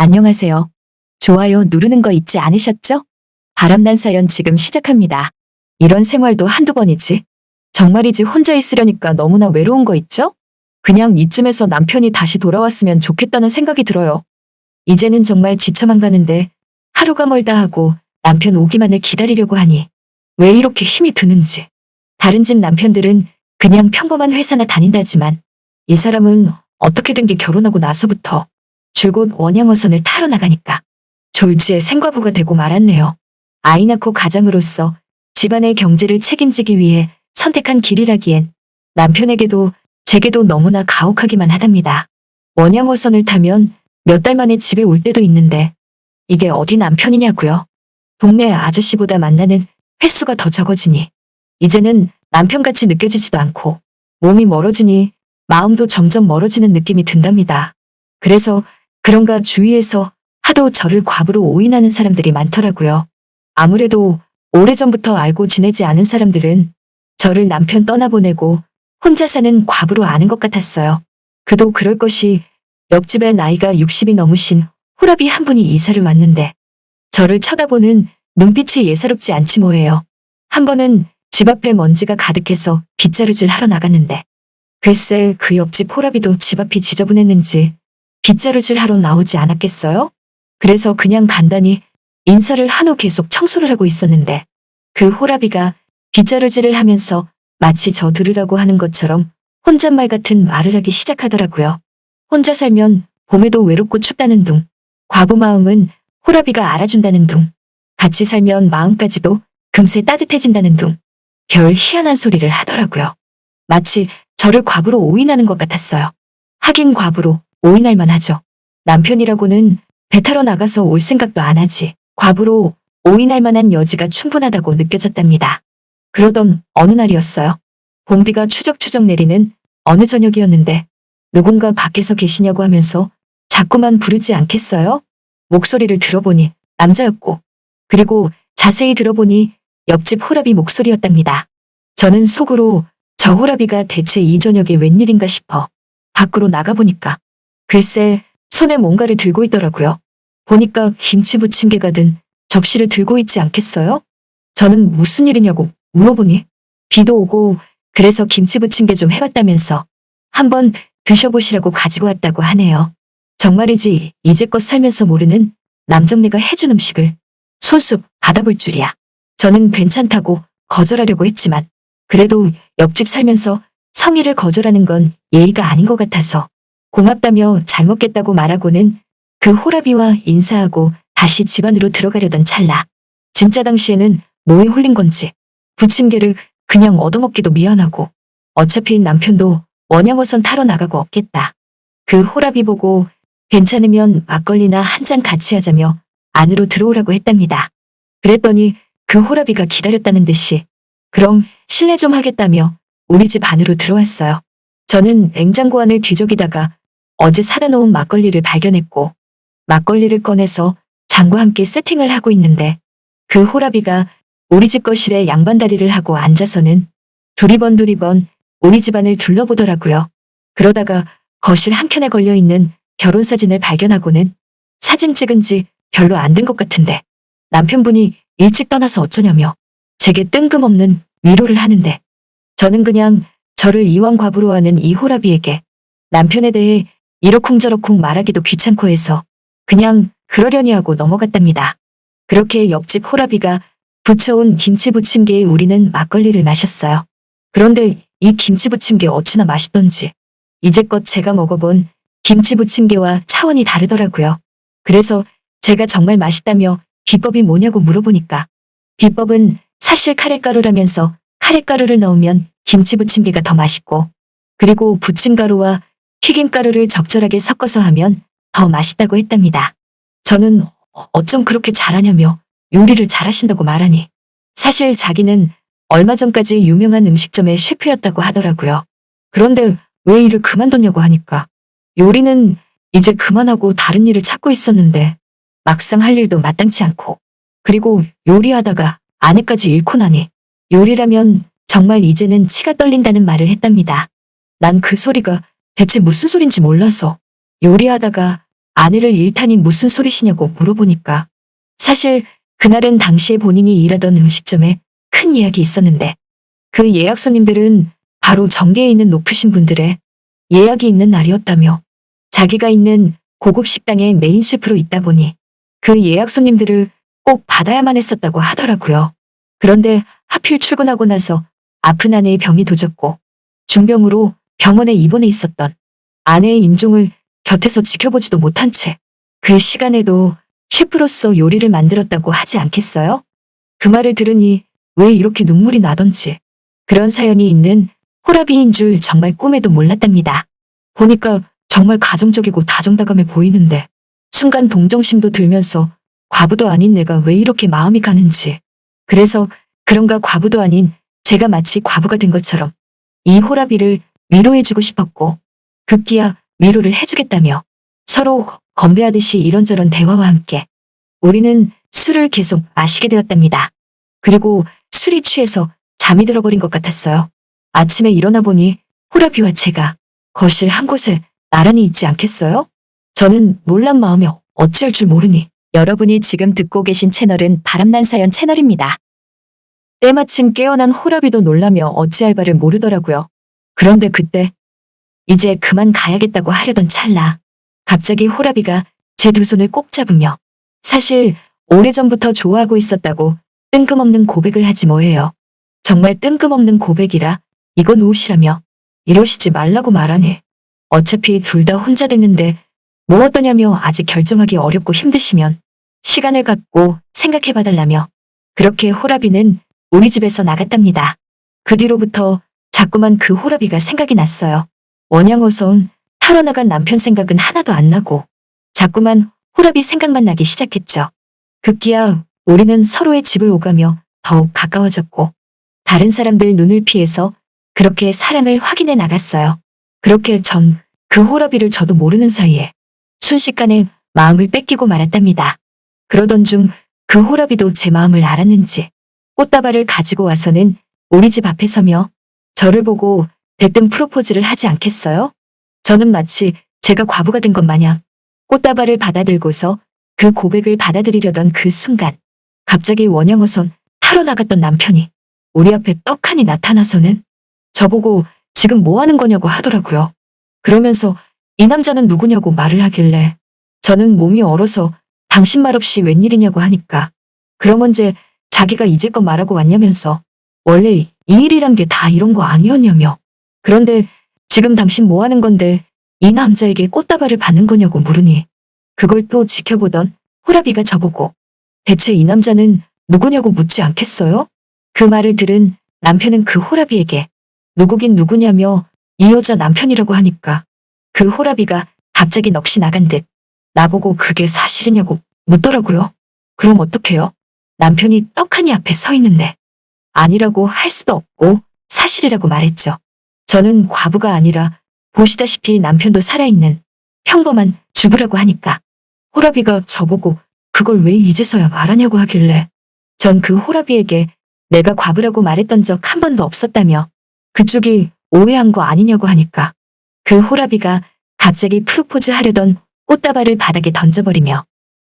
안녕하세요. 좋아요 누르는 거 잊지 않으셨죠? 바람난 사연 지금 시작합니다. 이런 생활도 한두 번이지. 정말이지 혼자 있으려니까 너무나 외로운 거 있죠? 그냥 이쯤에서 남편이 다시 돌아왔으면 좋겠다는 생각이 들어요. 이제는 정말 지쳐만 가는데 하루가 멀다 하고 남편 오기만을 기다리려고 하니 왜 이렇게 힘이 드는지. 다른 집 남편들은 그냥 평범한 회사나 다닌다지만 이 사람은 어떻게 된 게 결혼하고 나서부터 줄곧 원양어선을 타러 나가니까 졸지에 생과부가 되고 말았네요. 아이 낳고 가장으로서 집안의 경제를 책임지기 위해 선택한 길이라기엔 남편에게도 제게도 너무나 가혹하기만 하답니다. 원양어선을 타면 몇 달 만에 집에 올 때도 있는데 이게 어디 남편이냐고요. 동네 아저씨보다 만나는 횟수가 더 적어지니 이제는 남편같이 느껴지지도 않고 몸이 멀어지니 마음도 점점 멀어지는 느낌이 든답니다. 그래서 그런가 주위에서 하도 저를 과부로 오인하는 사람들이 많더라고요. 아무래도 오래전부터 알고 지내지 않은 사람들은 저를 남편 떠나보내고 혼자 사는 과부로 아는 것 같았어요. 그도 그럴 것이 옆집에 나이가 60이 넘으신 호랍이 한 분이 이사를 왔는데 저를 쳐다보는 눈빛이 예사롭지 않지 뭐예요. 한 번은 집 앞에 먼지가 가득해서 빗자루질 하러 나갔는데 글쎄 그 옆집 호랍이도 집 앞이 지저분했는지 빗자루질 하러 나오지 않았겠어요? 그래서 그냥 간단히 인사를 한 후 계속 청소를 하고 있었는데 그 호랍이가 빗자루질을 하면서 마치 저 들으라고 하는 것처럼 혼잣말 같은 말을 하기 시작하더라고요. 혼자 살면 봄에도 외롭고 춥다는 둥, 과부 마음은 호랍이가 알아준다는 둥, 같이 살면 마음까지도 금세 따뜻해진다는 둥, 별 희한한 소리를 하더라고요. 마치 저를 과부로 오인하는 것 같았어요. 하긴 과부로 오인할 만하죠. 남편이라고는 배 타러 나가서 올 생각도 안 하지. 과부로 오인할 만한 여지가 충분하다고 느껴졌답니다. 그러던 어느 날이었어요. 봄비가 추적추적 내리는 어느 저녁이었는데 누군가 밖에서 계시냐고 하면서 자꾸만 부르지 않겠어요? 목소리를 들어보니 남자였고 그리고 자세히 들어보니 옆집 호랍이 목소리였답니다. 저는 속으로 저 호랍이가 대체 이 저녁에 웬일인가 싶어 밖으로 나가보니까 글쎄 손에 뭔가를 들고 있더라고요. 보니까 김치 부침개가 든 접시를 들고 있지 않겠어요? 저는 무슨 일이냐고 물어보니 비도 오고 그래서 김치 부침개 좀 해봤다면서 한번 드셔보시라고 가지고 왔다고 하네요. 정말이지 이제껏 살면서 모르는 남정네가 해준 음식을 손수 받아볼 줄이야. 저는 괜찮다고 거절하려고 했지만 그래도 옆집 살면서 성의를 거절하는 건 예의가 아닌 것 같아서 고맙다며 잘 먹겠다고 말하고는 그 호랍이와 인사하고 다시 집 안으로 들어가려던 찰나 진짜 당시에는 뭐에 홀린 건지 부침개를 그냥 얻어먹기도 미안하고 어차피 남편도 원양어선 타러 나가고 없겠다. 그 호랍이 보고 괜찮으면 막걸리나 한 잔 같이 하자며 안으로 들어오라고 했답니다. 그랬더니 그 호랍이가 기다렸다는 듯이 그럼 실례 좀 하겠다며 우리 집 안으로 들어왔어요. 저는 냉장고 안을 뒤적이다가 어제 사다 놓은 막걸리를 발견했고 막걸리를 꺼내서 잔과 함께 세팅을 하고 있는데 그 호랍이가 우리 집 거실에 양반다리를 하고 앉아서는 두리번 우리 집안을 둘러보더라고요. 그러다가 거실 한켠에 걸려있는 결혼사진을 발견하고는 사진 찍은 지 별로 안 된 것 같은데 남편분이 일찍 떠나서 어쩌냐며 제게 뜬금없는 위로를 하는데 저는 그냥 저를 이왕 과부로 하는 이 호랍이에게 남편에 대해 이러쿵저러쿵 말하기도 귀찮고 해서 그냥 그러려니 하고 넘어갔답니다. 그렇게 옆집 호랍이가 부쳐온 김치 부침개에 우리는 막걸리를 마셨어요. 그런데 이 김치 부침개 어찌나 맛있던지 이제껏 제가 먹어본 김치 부침개와 차원이 다르더라고요. 그래서 제가 정말 맛있다며 비법이 뭐냐고 물어보니까 비법은 사실 카레가루라면서 카레가루를 넣으면 김치 부침개가 더 맛있고 그리고 부침가루와 튀김가루를 적절하게 섞어서 하면 더 맛있다고 했답니다. 저는 어쩜 그렇게 잘하냐며 요리를 잘하신다고 말하니 사실 자기는 얼마 전까지 유명한 음식점의 셰프였다고 하더라고요. 그런데 왜 일을 그만뒀냐고 하니까 요리는 이제 그만하고 다른 일을 찾고 있었는데 막상 할 일도 마땅치 않고 그리고 요리하다가 아내까지 잃고 나니 요리라면 정말 이제는 치가 떨린다는 말을 했답니다. 난 그 소리가 대체 무슨 소린지 몰라서 요리하다가 아내를 일타니 무슨 소리시냐고 물어보니까 사실 그날은 당시에 본인이 일하던 음식점에 큰 예약이 있었는데 그 예약 손님들은 바로 전계에 있는 높으신 분들의 예약이 있는 날이었다며 자기가 있는 고급 식당의 메인 셰프로 있다 보니 그 예약 손님들을 꼭 받아야만 했었다고 하더라고요. 그런데 하필 출근하고 나서 아픈 아내의 병이 도졌고 중병으로 병원에 입원해 있었던 아내의 임종을 곁에서 지켜보지도 못한 채 그 시간에도 셰프로서 요리를 만들었다고 하지 않겠어요? 그 말을 들으니 왜 이렇게 눈물이 나던지 그런 사연이 있는 호라비인 줄 정말 꿈에도 몰랐답니다. 보니까 정말 가정적이고 다정다감해 보이는데 순간 동정심도 들면서 과부도 아닌 내가 왜 이렇게 마음이 가는지 그래서 그런가 과부도 아닌 제가 마치 과부가 된 것처럼 이 호라비를 위로해주고 싶었고 급기야 위로를 해주겠다며 서로 건배하듯이 이런저런 대화와 함께 우리는 술을 계속 마시게 되었답니다. 그리고 술이 취해서 잠이 들어버린 것 같았어요. 아침에 일어나 보니 호라비와 제가 거실 한 곳에 나란히 있지 않겠어요? 저는 놀란 마음에 어찌할 줄 모르니 여러분이 지금 듣고 계신 채널은 바람난 사연 채널입니다. 때마침 깨어난 호라비도 놀라며 어찌할 바를 모르더라고요. 그런데 그때 이제 그만 가야겠다고 하려던 찰나 갑자기 호라비가 제 두 손을 꼭 잡으며 사실 오래전부터 좋아하고 있었다고 뜬금없는 고백을 하지 뭐예요. 정말 뜬금없는 고백이라 이건 옷이라며 이러시지 말라고 말하니 어차피 둘 다 혼자 됐는데 뭐 어떠냐며 아직 결정하기 어렵고 힘드시면 시간을 갖고 생각해봐달라며 그렇게 호라비는 우리 집에서 나갔답니다. 그 뒤로부터 자꾸만 그 호라비가 생각이 났어요. 원양어선 타러 나간 남편 생각은 하나도 안 나고 자꾸만 호라비 생각만 나기 시작했죠. 급기야 우리는 서로의 집을 오가며 더욱 가까워졌고 다른 사람들 눈을 피해서 그렇게 사랑을 확인해 나갔어요. 그렇게 전 그 호라비를 저도 모르는 사이에 순식간에 마음을 뺏기고 말았답니다. 그러던 중 그 호라비도 제 마음을 알았는지 꽃다발을 가지고 와서는 우리 집 앞에 서며 저를 보고 대뜸 프로포즈를 하지 않겠어요? 저는 마치 제가 과부가 된 것 마냥 꽃다발을 받아들고서 그 고백을 받아들이려던 그 순간 갑자기 원양어선 타러 나갔던 남편이 우리 앞에 떡하니 나타나서는 저보고 지금 뭐 하는 거냐고 하더라고요. 그러면서 이 남자는 누구냐고 말을 하길래 저는 몸이 얼어서 당신 말 없이 웬일이냐고 하니까 그럼 언제 자기가 이제껏 말하고 왔냐면서 원래 이 일이란 게 다 이런 거 아니었냐며 그런데 지금 당신 뭐 하는 건데 이 남자에게 꽃다발을 받는 거냐고 물으니 그걸 또 지켜보던 호라비가 저보고 대체 이 남자는 누구냐고 묻지 않겠어요? 그 말을 들은 남편은 그 호라비에게 누구긴 누구냐며 이 여자 남편이라고 하니까 그 호라비가 갑자기 넋이 나간 듯 나보고 그게 사실이냐고 묻더라고요. 그럼 어떡해요? 남편이 떡하니 앞에 서 있는데 아니라고 할 수도 없고 사실이라고 말했죠. 저는 과부가 아니라 보시다시피 남편도 살아있는 평범한 주부라고 하니까 호라비가 저보고 그걸 왜 이제서야 말하냐고 하길래 전 그 호라비에게 내가 과부라고 말했던 적 한 번도 없었다며 그쪽이 오해한 거 아니냐고 하니까 그 호라비가 갑자기 프로포즈 하려던 꽃다발을 바닥에 던져버리며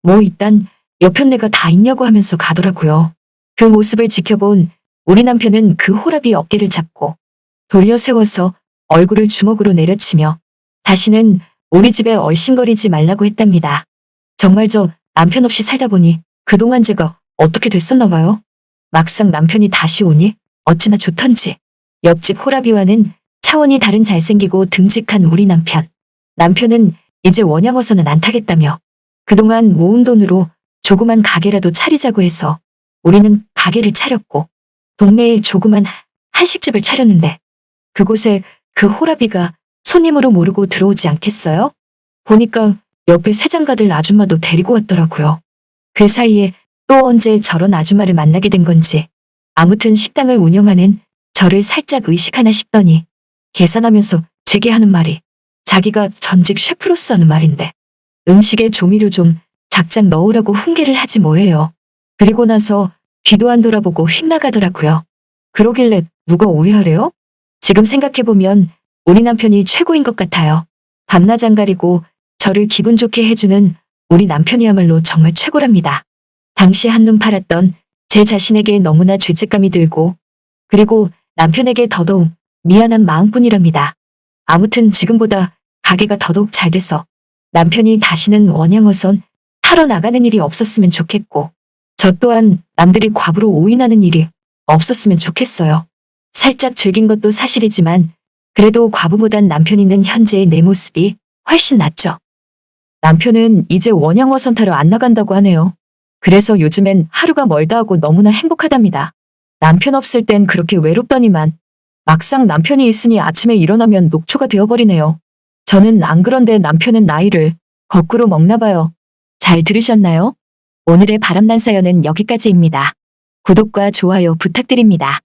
뭐 일단 여편네가 다 있냐고 하면서 가더라고요. 그 모습을 지켜본 우리 남편은 그 호라비 어깨를 잡고 돌려 세워서 얼굴을 주먹으로 내려치며 다시는 우리 집에 얼씬거리지 말라고 했답니다. 정말 저 남편 없이 살다 보니 그동안 제가 어떻게 됐었나 봐요. 막상 남편이 다시 오니 어찌나 좋던지 옆집 호라비와는 차원이 다른 잘생기고 듬직한 우리 남편. 남편은 이제 원양어선은 안 타겠다며 그동안 모은 돈으로 조그만 가게라도 차리자고 해서 우리는 가게를 차렸고 동네에 조그만 한식집을 차렸는데 그곳에 그 호라비가 손님으로 모르고 들어오지 않겠어요? 보니까 옆에 새장가들 아줌마도 데리고 왔더라고요. 그 사이에 또 언제 저런 아줌마를 만나게 된 건지 아무튼 식당을 운영하는 저를 살짝 의식하나 싶더니 계산하면서 제게 하는 말이 자기가 전직 셰프로서 하는 말인데 음식에 조미료 좀 작작 넣으라고 훈계를 하지 뭐예요. 그리고 나서 뒤도 안 돌아보고 휙나가더라고요. 그러길래 누가 오해하래요? 지금 생각해보면 우리 남편이 최고인 것 같아요. 밤낮 안 가리고 저를 기분 좋게 해주는 우리 남편이야말로 정말 최고랍니다. 당시 한눈 팔았던 제 자신에게 너무나 죄책감이 들고 그리고 남편에게 더더욱 미안한 마음뿐이랍니다. 아무튼 지금보다 가게가 더더욱 잘 돼서 남편이 다시는 원양어선 타러 나가는 일이 없었으면 좋겠고 저 또한 남들이 과부로 오인하는 일이 없었으면 좋겠어요. 살짝 즐긴 것도 사실이지만 그래도 과부보단 남편 있는 현재의 내 모습이 훨씬 낫죠. 남편은 이제 원양어선 타러 안 나간다고 하네요. 그래서 요즘엔 하루가 멀다 하고 너무나 행복하답니다. 남편 없을 땐 그렇게 외롭더니만 막상 남편이 있으니 아침에 일어나면 녹초가 되어버리네요. 저는 안 그런데 남편은 나이를 거꾸로 먹나 봐요. 잘 들으셨나요? 오늘의 바람난 사연은 여기까지입니다. 구독과 좋아요 부탁드립니다.